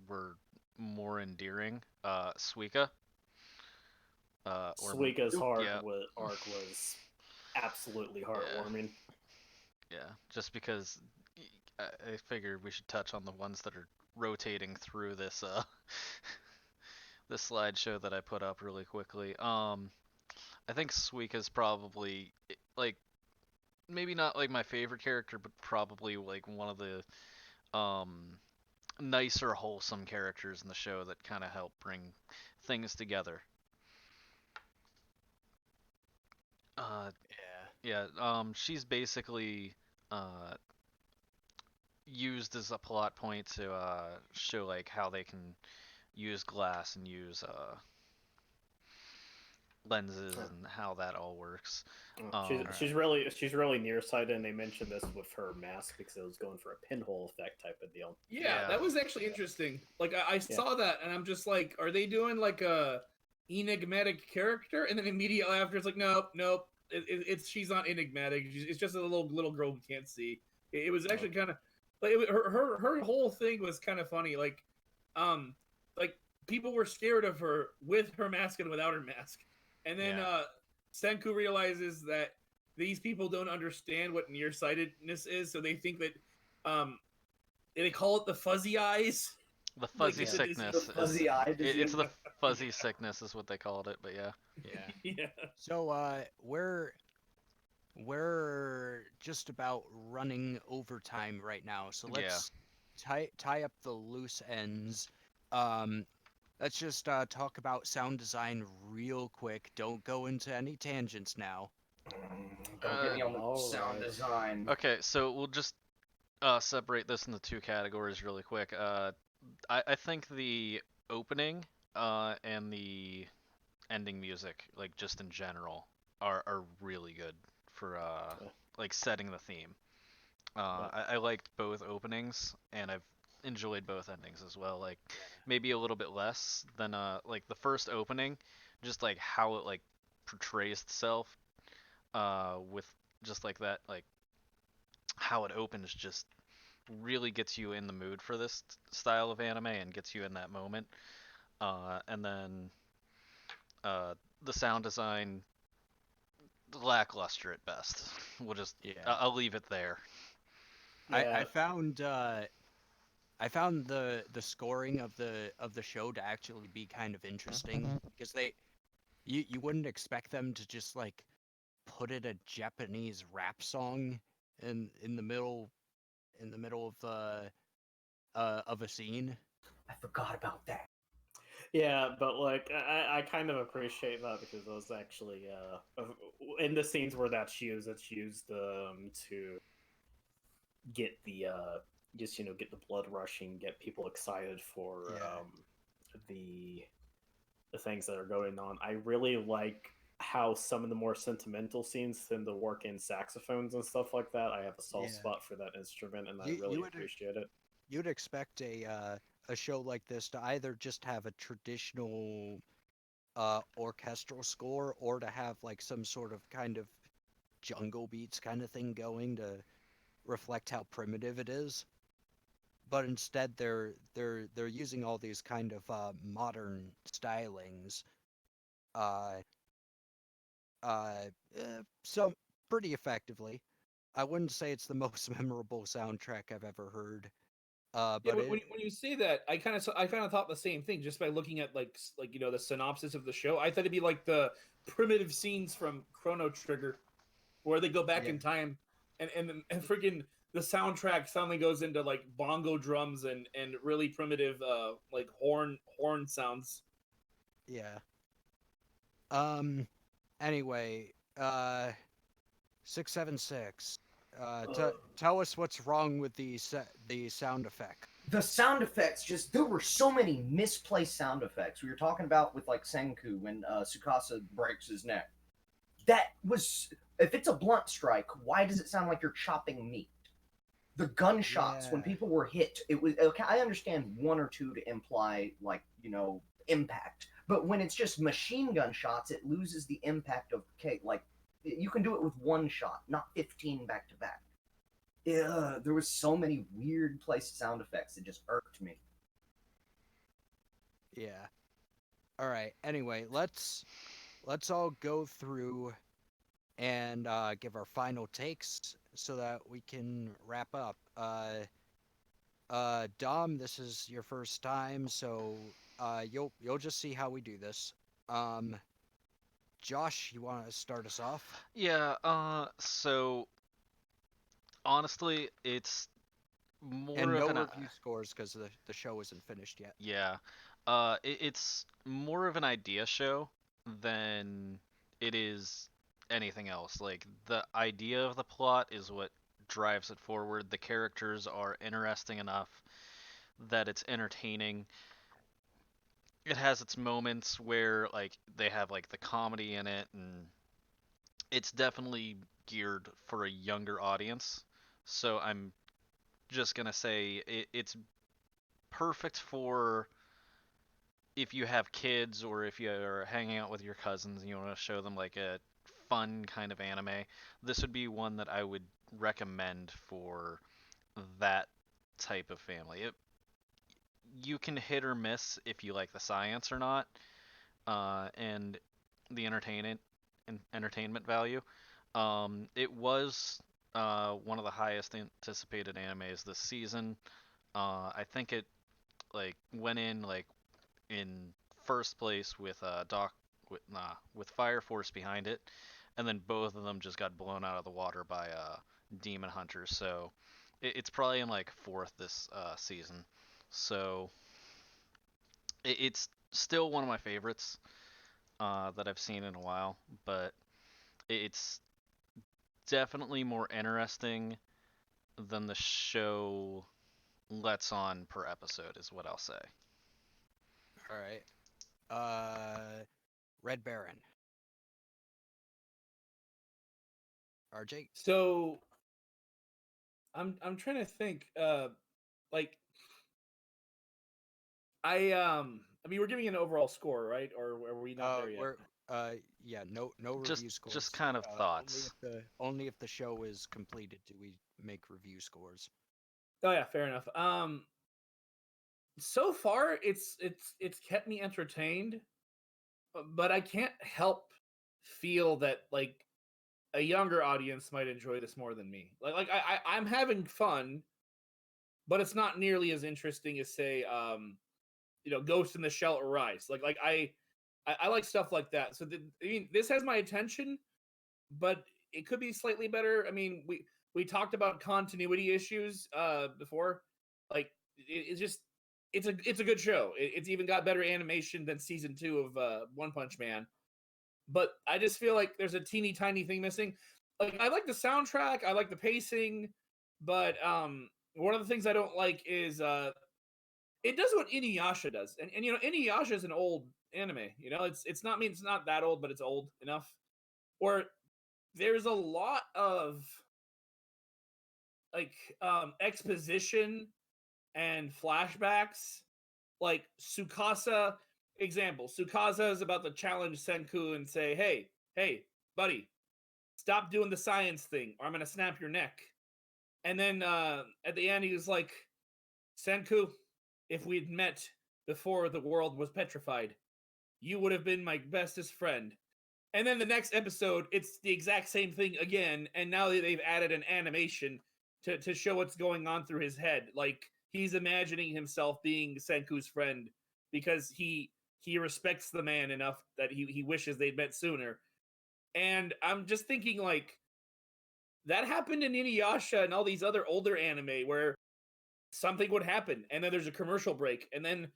were more endearing. Suika. or Suika's yeah. arc was absolutely heartwarming. Yeah, just because I figured we should touch on the ones that are rotating through this this slideshow that I put up really quickly. I think Suika's probably like maybe not like my favorite character, but probably like one of the nicer, wholesome characters in the show that kind of help bring things together. Yeah. She's basically used as a plot point to show like how they can use glass and use lenses and how that all works. She's really nearsighted, and they mentioned this with her mask because it was going for a pinhole effect type of deal. Yeah, that was actually interesting. Like I saw that, and I'm just like, are they doing like a enigmatic character? And then immediately after, it's like, nope. It's she's not enigmatic. It's just a little girl we can't see. It was actually kind of like her whole thing was kind of funny. Like people were scared of her with her mask and without her mask, and then Senku realizes that these people don't understand what nearsightedness is, so they think that they call it the fuzzy eyes. The fuzzy sickness. The fuzzy eye disease. It's the fuzzy sickness is what they called it, but yeah. Yeah. So we're just about running overtime right now, so let's tie up the loose ends. Let's just talk about sound design real quick. Don't go into any tangents now. Don't get me on the sound design. Okay, so we'll just separate this into two categories really quick. I think the opening and the ending music, like just in general, are really good for like setting the theme. I liked both openings, and I've enjoyed both endings as well. Like maybe a little bit less than like the first opening, just like how it like portrays itself with just like that, like how it opens just really gets you in the mood for this style of anime and gets you in that moment. And then the sound design lackluster at best. We'll just I'll leave it there. I found the scoring of the show to actually be kind of interesting because you wouldn't expect them to just like put in a Japanese rap song in the middle of a scene. I forgot about that. Yeah, but like I kind of appreciate that because it was actually in the scenes where that's used, it's used to get the just get the blood rushing, get people excited for the things that are going on. I really like how some of the more sentimental scenes tend to work in saxophones and stuff like that. I have a soft spot for that instrument, and I really appreciate it. You'd expect a show like this to either just have a traditional orchestral score or to have like some sort of kind of jungle beats kind of thing going to reflect how primitive it is. But instead they're using all these kind of modern stylings uh so pretty effectively. I wouldn't say it's the most memorable soundtrack I've ever heard. But when you say that, I kind of thought the same thing just by looking at like the synopsis of the show. I thought it'd be like the primitive scenes from Chrono Trigger, where they go back in time, and freaking the soundtrack suddenly goes into like bongo drums and really primitive like horn sounds. Yeah. Anyway, 676. Tell us what's wrong with the sound effect. The sound effects, there were so many misplaced sound effects. We were talking about with like Senku when Tsukasa breaks his neck. That was, if it's a blunt strike, why does it sound like you're chopping meat? The gunshots, when people were hit, it was, okay, I understand one or two to imply like, impact. But when it's just machine gun shots, it loses the impact of, okay, like, you can do it with one shot, not 15 back to back. Yeah, there was so many weird placed sound effects that just irked me. Yeah. All right. Anyway, let's let's all go through and give our final takes so that we can wrap up. Dom, this is your first time, so you'll just see how we do this. Um, Josh, you want to start us off? Yeah, so honestly, it's more And of no an review scores because the show isn't finished yet. yeah, it's more of an idea show than it is anything else. Like the idea of the plot is what drives it forward. The characters are interesting enough that it's entertaining. It has its moments where like they have like the comedy in it, and it's definitely geared for a younger audience. So I'm just gonna say it's perfect for if you have kids or if you're hanging out with your cousins and you want to show them like a fun kind of anime. This would be one that I would recommend for that type of family. You can hit or miss if you like the science or not, and the entertainment value. It was one of the highest anticipated animes this season. I think it like went in like in first place with with Fire Force behind it, and then both of them just got blown out of the water by Demon Hunters. So it's probably in like fourth this season. So it's still one of my favorites that I've seen in a while, but it's definitely more interesting than the show lets on per episode, is what I'll say. All right. Red Baron. RJ. So I'm trying to think. Like I mean, we're giving an overall score, right? Or are we not there yet? We're yeah, no review scores. Just kind of Only thoughts. only if the show is completed do we make review scores. Oh yeah, fair enough. So far it's kept me entertained, but I can't help feel that like a younger audience might enjoy this more than me. I'm having fun, but it's not nearly as interesting as say Ghost in the Shell or Rise. I like stuff like that. So I mean, this has my attention, but it could be slightly better. I mean, we talked about continuity issues before. Like it's just it's a good show. It's even got better animation than season 2 of One Punch Man. But I just feel like there's a teeny tiny thing missing. Like I like the soundtrack, I like the pacing, but one of the things I don't like is it does what Inuyasha does. And Inuyasha is an old anime. It's not I mean it's not that old, but it's old enough. Or there's a lot of like exposition and flashbacks. Like Sukasa example. Sukasa is about to challenge Senku and say, hey, buddy, stop doing the science thing, or I'm gonna snap your neck. And then at the end, he was like, Senku, if we'd met before the world was petrified, you would have been my bestest friend. And then the next episode, it's the exact same thing again, and now they've added an animation to show what's going on through his head. Like he's imagining himself being Senku's friend because he respects the man enough that he wishes they'd met sooner. And I'm just thinking like that happened in Inuyasha and all these other older anime where something would happen and then there's a commercial break and then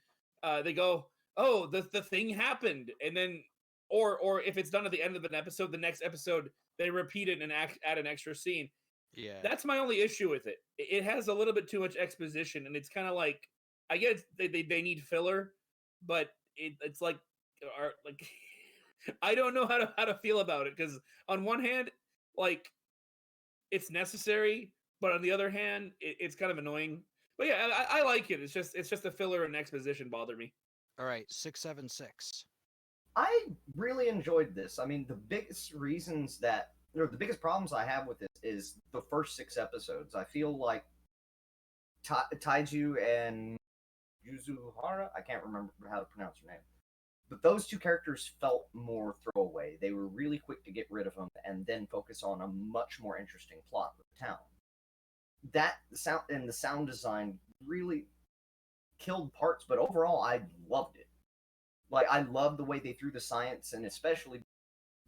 they go, oh, the thing happened, and then or if it's done at the end of an episode, the next episode they repeat it and add an extra scene. Yeah. That's my only issue with it. It has a little bit too much exposition, and it's kind of like I get they need filler, but it's like I don't know how to feel about it because on one hand, like it's necessary, but on the other hand, it's kind of annoying. But yeah, I like it. It's just the filler and exposition bother me. All right, 676. I really enjoyed this. I mean, the biggest reasons that, or the biggest problems I have with this is the first 6 episodes. I feel like Taiju and Yuzuhara, I can't remember how to pronounce her name. But those two characters felt more throwaway. They were really quick to get rid of them and then focus on a much more interesting plot with the town. That sound and the sound design really killed parts, but overall I loved it. Like I love the way they threw the science, and especially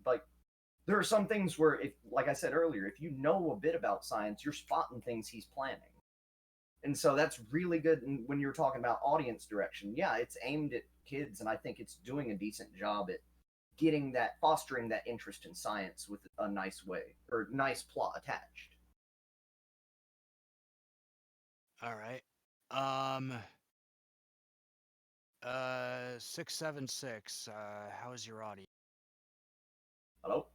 like there are some things where, if like I said earlier, if you know a bit about science, you're spotting things he's planning. And so that's really good. And when you're talking about audience direction, yeah, it's aimed at kids, and I think it's doing a decent job at getting that, fostering that interest in science with a nice way or nice plot attached. All right. 676. How's your audio? Hello.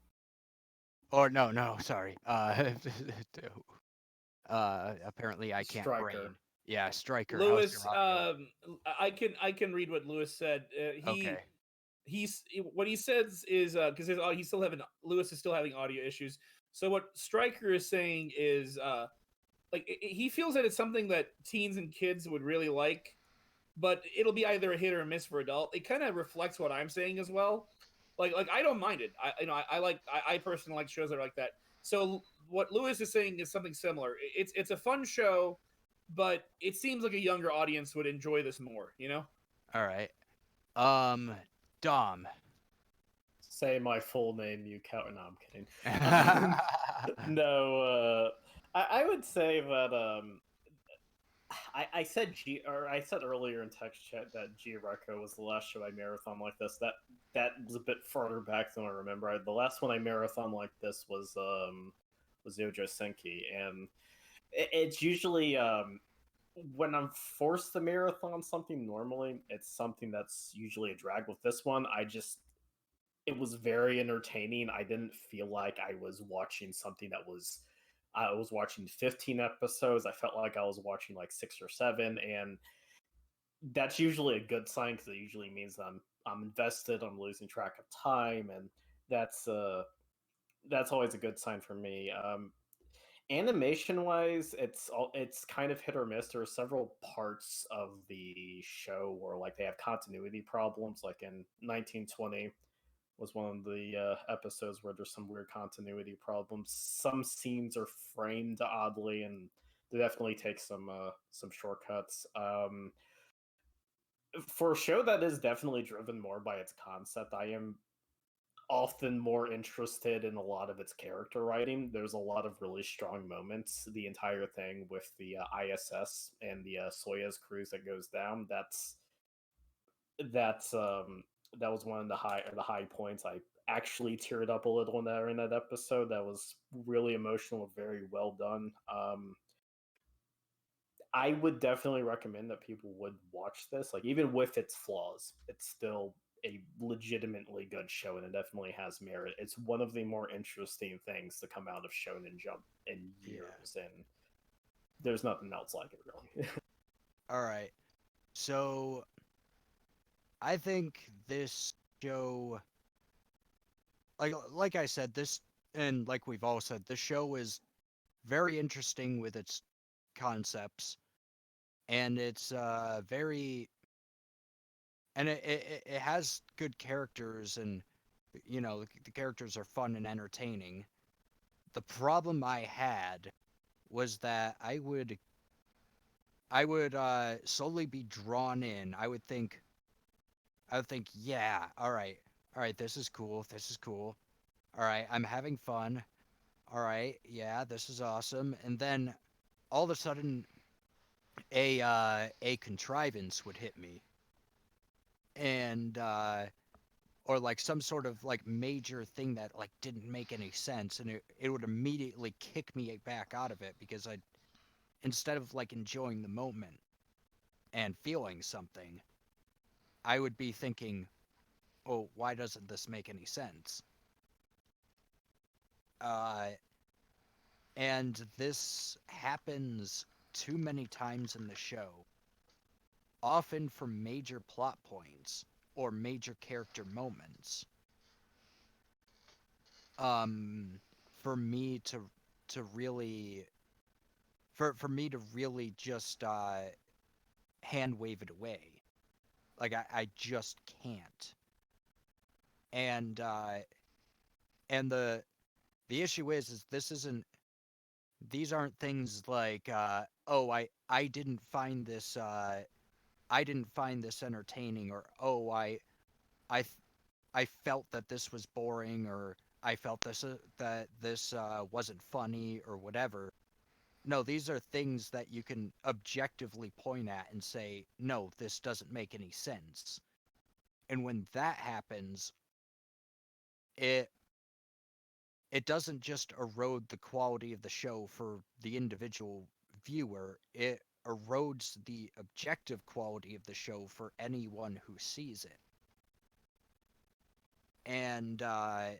Or no, sorry. Apparently I can't Striker. brain. Yeah, Striker. How's Lewis, your audio? I can read what Lewis said. Okay. He's what he says is because he's still having Lewis is still having audio issues. So what Stryker is saying is like he feels that it's something that teens and kids would really like, but it'll be either a hit or a miss for adult. It kind of reflects what I'm saying as well. Like I don't mind it. I personally like shows that are like that. So what Lewis is saying is something similar. It's a fun show, but it seems like a younger audience would enjoy this more. You know. All right. Dom. Say my full name, you count. No, I'm kidding. No, I would say that I said I said earlier in text chat that G Reco was the last show I marathon like this. That was a bit farther back than I remember. The last one I marathon like this was Yojo Senki, and it's usually when I'm forced to marathon something. Normally, it's something that's usually a drag. With this one, it was very entertaining. I didn't feel like I was watching something that was I was watching 15 episodes. I felt like I was watching like 6 or 7, and that's usually a good sign because it usually means I'm invested, I'm losing track of time, and that's uh that's always a good sign for me. Animation wise, it's kind of hit or miss. There are several parts of the show where like they have continuity problems, like in 1920 was one of the episodes where there's some weird continuity problems. Some scenes are framed oddly, and they definitely take some shortcuts. For a show that is definitely driven more by its concept, I am often more interested in a lot of its character writing. There's a lot of really strong moments. The entire thing with the ISS and the Soyuz cruise that goes down. That's that was one of the high points. I actually teared up a little in that episode. That was really emotional, very well done. I would definitely recommend that people would watch this. Like even with its flaws, it's still a legitimately good show, and it definitely has merit. It's one of the more interesting things to come out of Shonen Jump in years, and there's nothing else like it really. All right. So I think this show, like I said, this and like we've all said, this show is very interesting with its concepts, and it's very and it has good characters, and the characters are fun and entertaining. The problem I had was that I would slowly be drawn in. I would think, yeah, all right, this is cool, this is cool. All right, I'm having fun. All right, yeah, this is awesome. And then all of a sudden, a contrivance would hit me, and or like some sort of like major thing that like didn't make any sense, and it would immediately kick me back out of it because I instead of like enjoying the moment and feeling something, I would be thinking, oh, why doesn't this make any sense? Uh, and this happens too many times in the show, often for major plot points or major character moments. Um, for me to really for me to really just hand wave it away. Like I just can't. and and the issue is this isn't these aren't things like oh I didn't find this entertaining, or oh I th- I felt that this was boring, or I felt that this wasn't funny or whatever. No, these are things that you can objectively point at and say, no, this doesn't make any sense. And when that happens, it it doesn't just erode the quality of the show for the individual viewer, it erodes the objective quality of the show for anyone who sees it. And and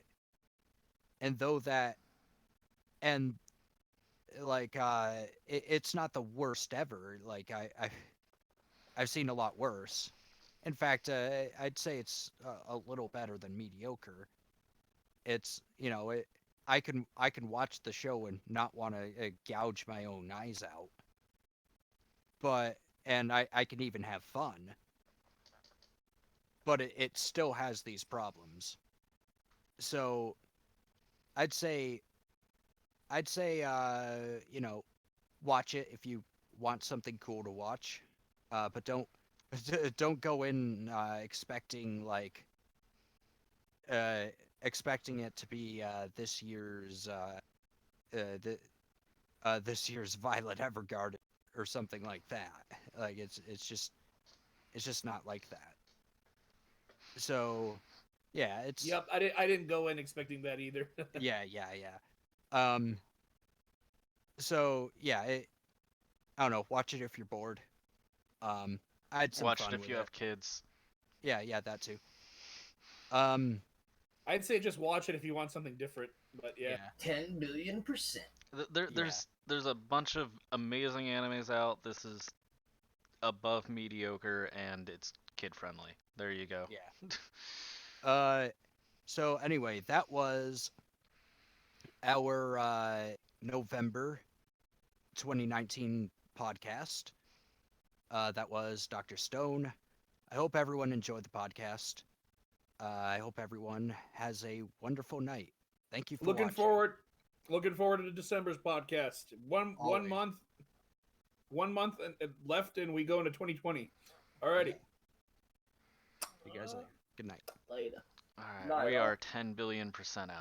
though that and like it's not the worst ever. Like I've seen a lot worse. In fact, I'd say it's a little better than mediocre. It's I can watch the show and not want to gouge my own eyes out, but and I can even have fun, but it still has these problems. So I'd say watch it if you want something cool to watch, but don't go in uh, expecting it to be th- this year's Violet Evergarden or something like that. Like it's just not like that. So yeah, it's Yep, I didn't go in expecting that either. yeah. Um, so yeah, I don't know. Watch it if you're bored. Um, I had some Watch it fun if with you it. have kids. Yeah, that too. Um, I'd say just watch it if you want something different. But yeah, yeah, 10 billion%. yeah, There's a bunch of amazing animes out. This is above mediocre and it's kid friendly. There you go. yeah. So anyway, that was our November 2019 podcast. That was Dr. Stone. I hope everyone enjoyed the podcast. I hope everyone has a wonderful night. Thank you for looking watching. forward, looking forward to December's podcast. One Always. month, 1 month left, and we go into 2020. Alrighty. Yeah. See you guys later. Good night. Later. All right, Night, we all. are 10 billion% out.